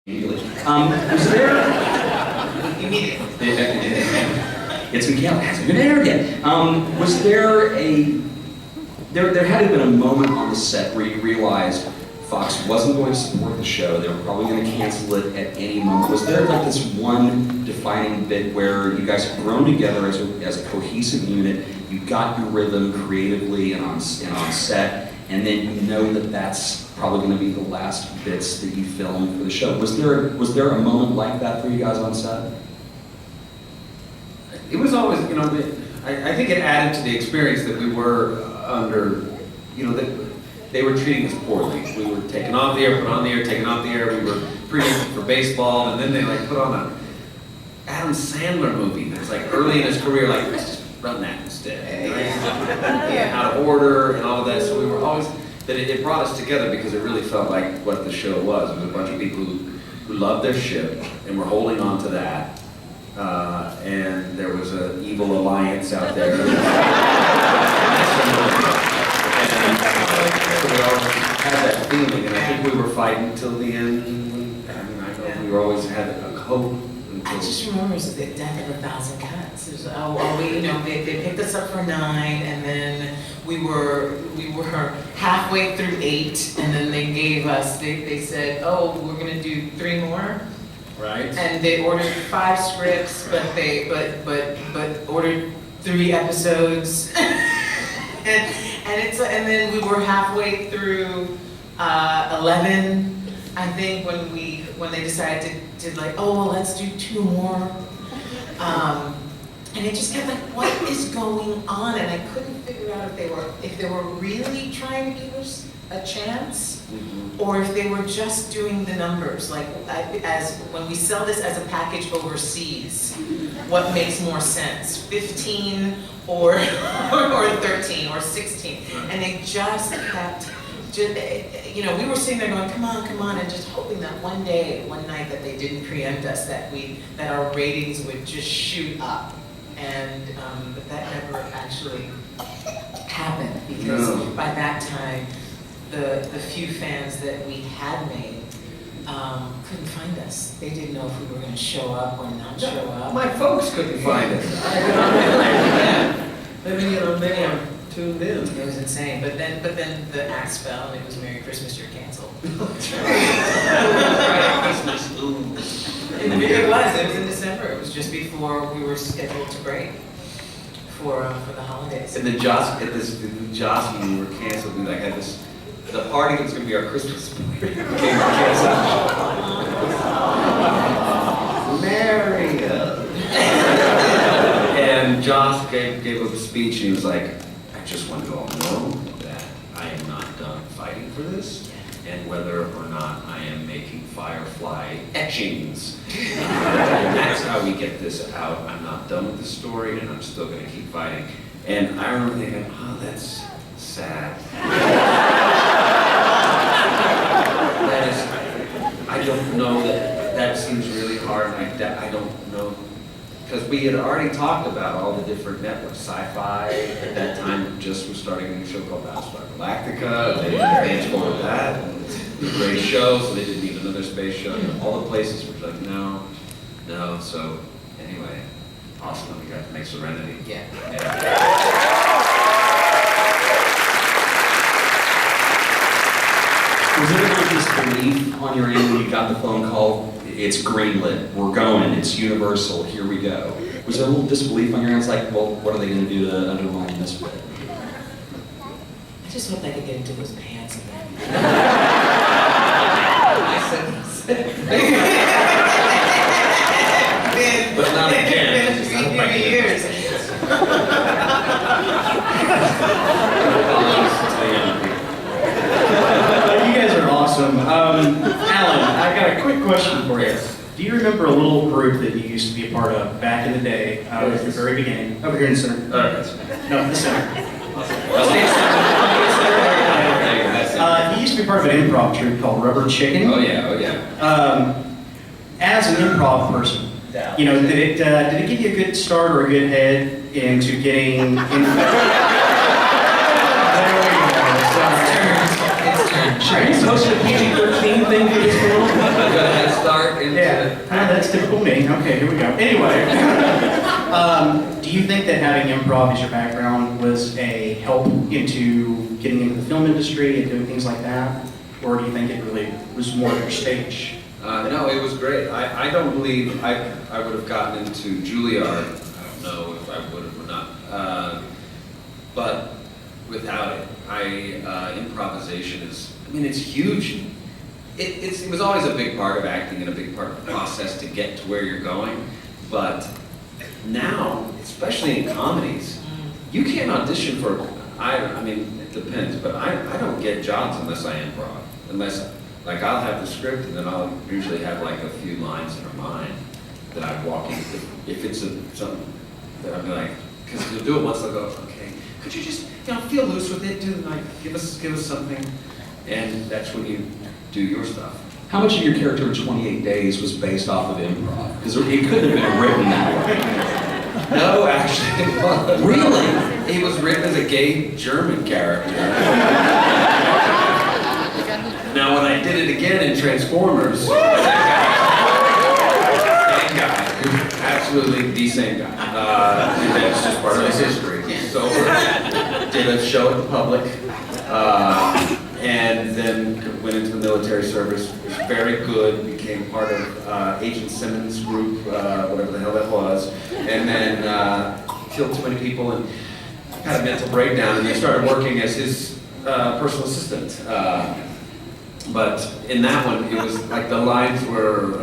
Was there... Immediately. It's Miguel, it hasn't been aired yet. Was there a... There had to have been a moment on the set where you realized Fox wasn't going to support the show, they were probably going to cancel it at any moment. Was there like this one defining bit where you guys had grown together as a cohesive unit, you got your rhythm creatively and on set, and then you know that that's probably going to be the last bits that you film for the show? Was there a moment like that for you guys on set? It was always, you know, I think it added to the experience that we were under, you know, they were treating us poorly. We were taken off the air, put on the air, taken off the air. We were preempted for baseball, and then they like put on a Adam Sandler movie that's like early in his career, like, let's just run that instead. Yeah, out of order and all of that. So we were always, that it brought us together because it really felt like what the show was. It was a bunch of people who loved their ship and were holding on to that. And there was an evil alliance out there. And we always had that feeling, and I think we were fighting till the end. I mean, I know we always had a hope. I just remember it was the death of 1,000 cuts. It was, you know, they picked us up for 9, and then we were halfway through 8, and then they gave us, they said, oh, we're gonna do 3 more. Right. And they ordered 5 scripts, but ordered 3 episodes. and then we were halfway through 11, I think, when they decided to like, oh well, let's do 2 more. And it just kept like, what is going on? And I couldn't figure out if they were really trying to give us a chance, or if they were just doing the numbers. Like, as when we sell this as a package overseas, what makes more sense, 15 or 13 or 16? And they just kept, you know, we were sitting there going, come on, and just hoping that one night that they didn't preempt us, that our ratings would just shoot up. And but that never actually happened, because by that time, the few fans that we had made couldn't find us. They didn't know if we were going to show up or not show up. My folks couldn't find us. Maybe, you know, they weren't tuned in. It was insane. But then the acts fell, and it was Merry Christmas, you're canceled. Christmas, ooh. It was in December. It was just before we were scheduled to break for the holidays. And then Joss, when we were canceled, we like had this, the party that was going to be our Christmas party became canceled. Mary. And Joss gave a speech, and he was like, I just want you all to know that I am not done fighting for this, and whether or not I am making Firefly etchings. That's how we get this out. I'm not done with the story, and I'm still going to keep fighting. And I remember thinking, oh, that's sad. I don't know that seems really hard. I don't know, because we had already talked about all the different networks. Sci-Fi at that time just was starting a show called Battlestar Galactica. They didn't go with that. It was a great show, so they didn't need another space show. You know, all the places were like, no. So anyway, awesome that we got to make Serenity. Yeah. Was there like this belief on your end when you got the phone call, it's greenlit, we're going, it's Universal, here we go? Was there a little disbelief on your end? It's like, well, what are they going to do to undermine this bit? I just hope I could get into those pants again. But not again. It's been 3 years. You guys are awesome. Alan, I got a quick question for you. Do you remember a little group that you used to be a part of back in the day, at the very beginning? Over here in the center. No, in the center. He used to be part of an improv troupe called Rubber Chicken. Oh yeah. As an improv person, you know, did it give you a good start or a good head into getting? Are you supposed to PG-13 thing for this film? Got a head start. that's typical me. Okay, here we go. Anyway, do you think that having improv as your background was a help into getting into the film industry and doing things like that? Or do you think it really was more your stage? No, it was great. I don't believe I would have gotten into Juilliard. I don't know if I would have or not. But without it, improvisation is, I mean, it's huge. It was always a big part of acting and a big part of the process to get to where you're going. But now, especially in comedies, you can't audition for, I mean, it depends, but I don't get jobs unless I improv. Unless, like, I'll have the script and then I'll usually have like a few lines in my mind that I walk in. If it's something that I'm like, because you'll do it once, they'll go, okay, could you just, feel loose with it, give us something. And that's when you do your stuff. How much of your character in 28 Days was based off of improv? Because it couldn't have been written that way. No, actually, it was. Really? He was written as a gay German character. Now, when I did it again in Transformers, same guy, absolutely the same guy. And that's just part of his history. So, did a show at the Public, and then went into the military service. Was very good. Became part of Agent Simmons' group, whatever the hell that was, and then killed too many people and had a mental breakdown. And then started working as his personal assistant. But in that one, it was like the lines were,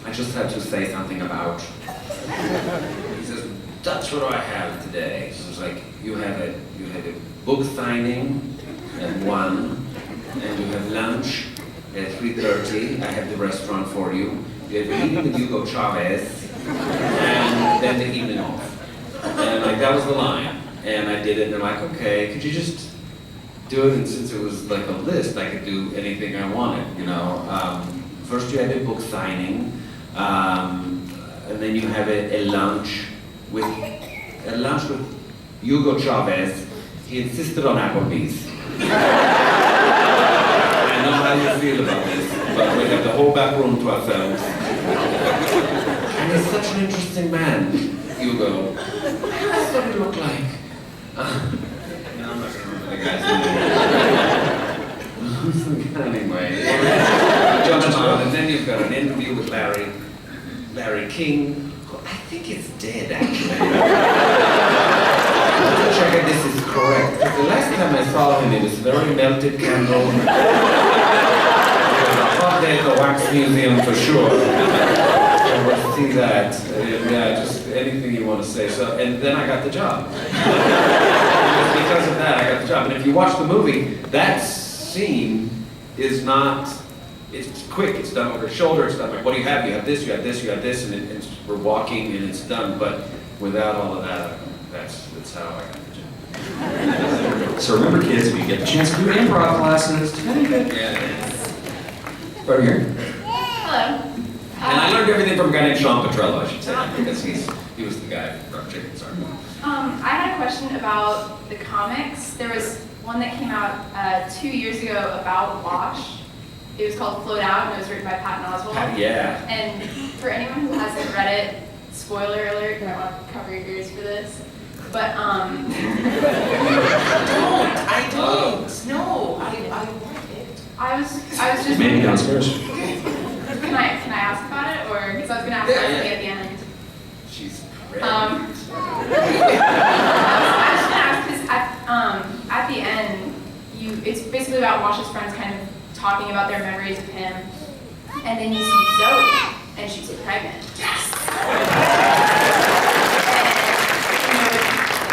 I just had to say something about. He says, Dutch, what do I have today? So it was like, you had a book signing at 1, and you have lunch at 3:30. I have the restaurant for you. You have a meeting with Hugo Chavez, and then the evening off. And like, that was the line. And I did it, and they're like, okay, could you just do it? And since it was like a list, I could do anything I wanted, First you had a book signing, and then you have a lunch with Hugo Chavez. He insisted on Applebee's. I know how you feel about this, but we have the whole back room to ourselves. And he's such an interesting man, Hugo. What does he look like? No, I'm not gonna remember the guy's name. Anyway, jump on, and then you've got an interview with Larry King, who I think is dead actually. Check if this is correct. Because the last time I saw him, it was very melted candle. It was a hot day at the Wax Museum for sure. So we'll see that. Yeah, just anything you want to say. So, and then I got the job. Because of that, I got the job. And if you watch the movie, that scene is not, it's quick, it's done over his shoulder, it's done like, what do you have? You have this, you have this, you have this, and we're walking and it's done. But without all of that, that's how I got the job. So remember, kids, if you get the chance to do improv classes, Yeah. right here. Hello. And I learned everything from a guy named Sean Petrello, I should say, because he was the guy from Chicken Sorry. I had a question about the comics. There was one that came out 2 years ago about Wash. It was called Float Out, and it was written by Patton Oswalt. Yeah. And for anyone who hasn't read it, spoiler alert, you might want to cover your ears for this. But I don't. No, I want it. I was just Maybe downstairs. Can I ask about it, or because I was gonna ask about something at the end. She's great. I was gonna ask because at the end, it's basically about Wash's friends kind of talking about their memories of him, and then you see Zoe, and she's pregnant. Yes.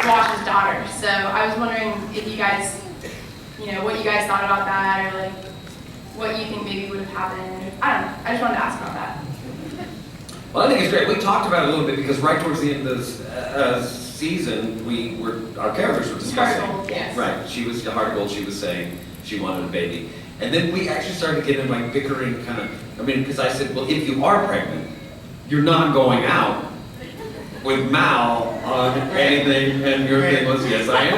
Wash's daughter. So I was wondering if you guys, what you guys thought about that, or like what you think maybe would have happened. I don't know. I just wanted to ask about that. Well, I think it's great. We talked about it a little bit because right towards the end of the season, our characters were discussing. Heart of Gold, yes. Right. She was the Heart of Gold. She was saying she wanted a baby, and then we actually started getting like bickering, kind of. Because I said, well, if you are pregnant, you're not going out with Mal on anything, and your thing was, yes, I am.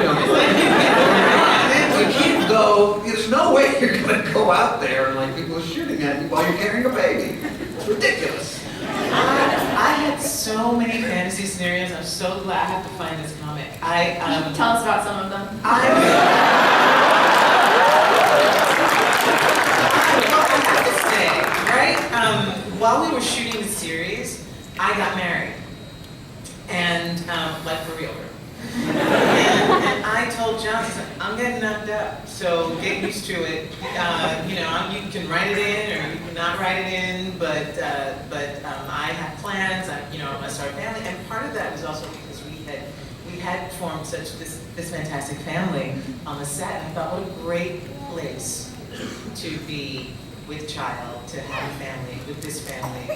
You can't go. There's no way you're gonna go out there and like people are shooting at you while you're carrying a baby. It's ridiculous. so glad. I have to find this comic. Tell us about some of them. Well, I have to say, right? While we were shooting the series, I got married, and like for real. And I told Johnson, I'm getting knocked up, so get used to it. You know, you can write it in or you cannot write it in, but I have plans. I'm gonna start a family, and part of that was also because we had formed such this fantastic family on the set. And I thought, what a great place to be with child, to have a family with this family.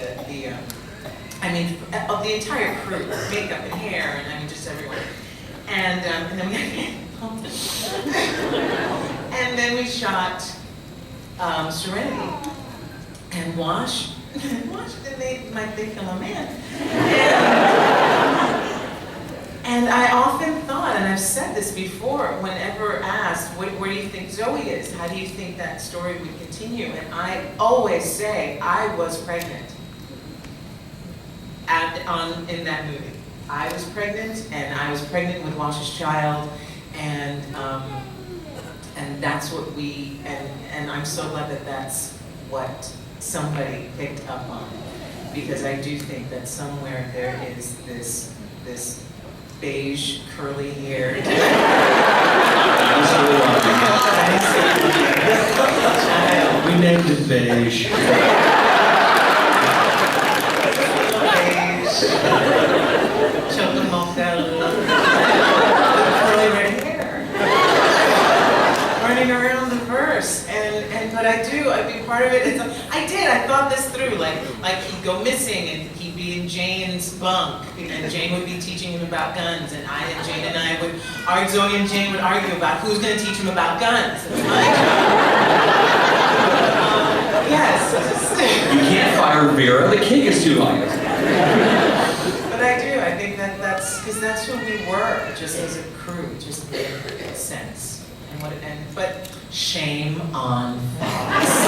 Of the entire crew, makeup and hair, and just everyone. And then we and then we shot Serenity and Wash. Wash, then they film a man. And I often thought, and I've said this before, whenever asked, where do you think Zoe is? How do you think that story would continue? And I always say, I was pregnant in that movie. I was pregnant, and I was pregnant with Wash's child, and that's what and I'm so glad that that's what somebody picked up on, because I do think that somewhere there is this beige curly hair child. We named it beige. Curly red hair, running around the verse, but I mean, part of it is, I thought this through, like he'd go missing and he'd be in Jane's bunk, and Jane would be teaching him about guns, and Jane and I would argue, Zoe and Jane would argue about who's going to teach him about guns. It's my job. Yes. You can't fire Vera, the cake is too high. But I do, I think that's because that's who we were, just as a crew, just in a sense. But shame on Fox.